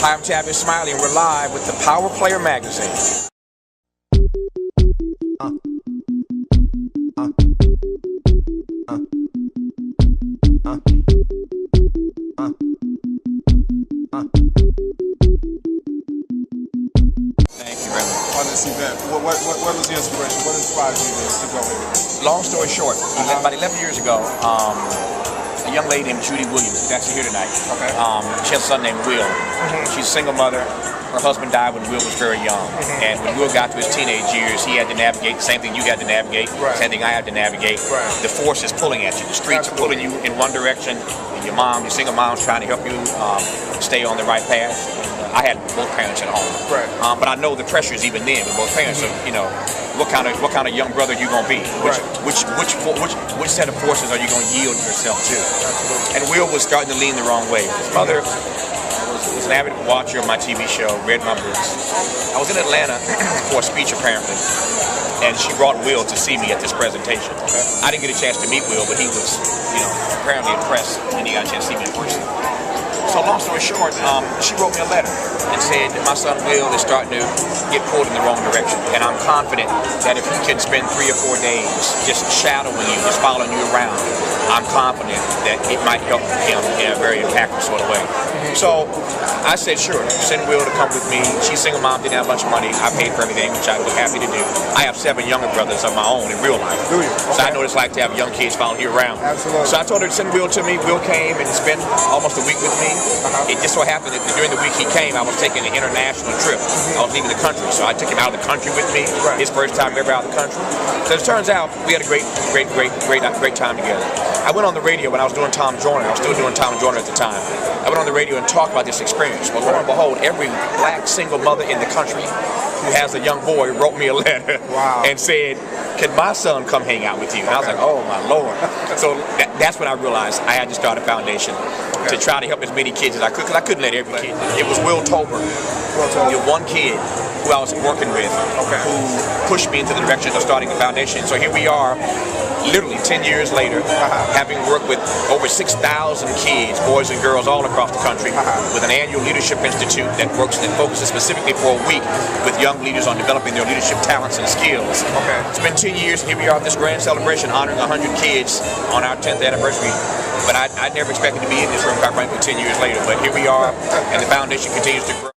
Hi, I'm Tavis Smiley, and we're live with the Power Player Magazine. Thank you very much. On this event, what was the inspiration? What inspired you to go here? Long story short, about 11 years ago, a young lady named Judy Williams, who's actually here tonight. Okay. She has a son named Will. She's a single mother. Her husband died when Will was very young. And when Will got to his teenage years, he had to navigate the same thing you had to navigate, same thing I had to navigate. The force is pulling at you. The streets are pulling you in one direction. And your mom, your single mom's trying to help you stay on the right path. I had both parents at home. But I know the pressure is even then with both parents. So, you know, what kind of young brother you gonna be? Which set of forces are you gonna yield yourself to? And Will was starting to lean the wrong way. His mother was an avid watcher of my TV show, read my books. I was in Atlanta for a speech apparently, and she brought Will to see me at this presentation. I didn't get a chance to meet Will, but he was, you know, apparently impressed, and he got a chance to see me in person. So long story short, she wrote me a letter and said that my son Will is starting to get pulled in the wrong direction. And I'm confident that if he can spend 3 or 4 days just shadowing you, just following you around, I'm confident that it might help him in a very impactful sort of way. So I said, sure, send Will to come with me. She's a single mom, didn't have a bunch of money. I paid for everything, which I was happy to do. I have 7 younger brothers of my own in real life. Do you? So I know what it's like to have young kids following you around. Absolutely. So I told her to send Will to me. Will came and spent almost a week with me. It just so happened that during the week he came, I was taking an international trip. I was leaving the country, so I took him out of the country with me. His first time ever out of the country. So it turns out we had a great time together. I went on the radio when I was doing Tom Joyner. I was still doing Tom Joyner at the time. I went on the radio and talked about this experience. Well, lo and behold, every black single mother in the country who has a young boy wrote me a letter and said, can my son come hang out with you? And I was like, oh my Lord. So that's when I realized I had to start a foundation to try to help as many kids as I could, because I couldn't let every kid. It was Will Tolbert, one kid who I was working with, who pushed me into the direction of starting a foundation. So here we are, literally 10 years later, having worked with over 6,000 kids, boys and girls all across the country, with an annual leadership institute that focuses specifically for a week with young leaders on developing their leadership talents and skills. It's been 10 years, and here we are at this grand celebration honoring 100 kids on our 10th anniversary. But I never expected to be in this room, quite frankly, 10 years later. But here we are, and the foundation continues to grow.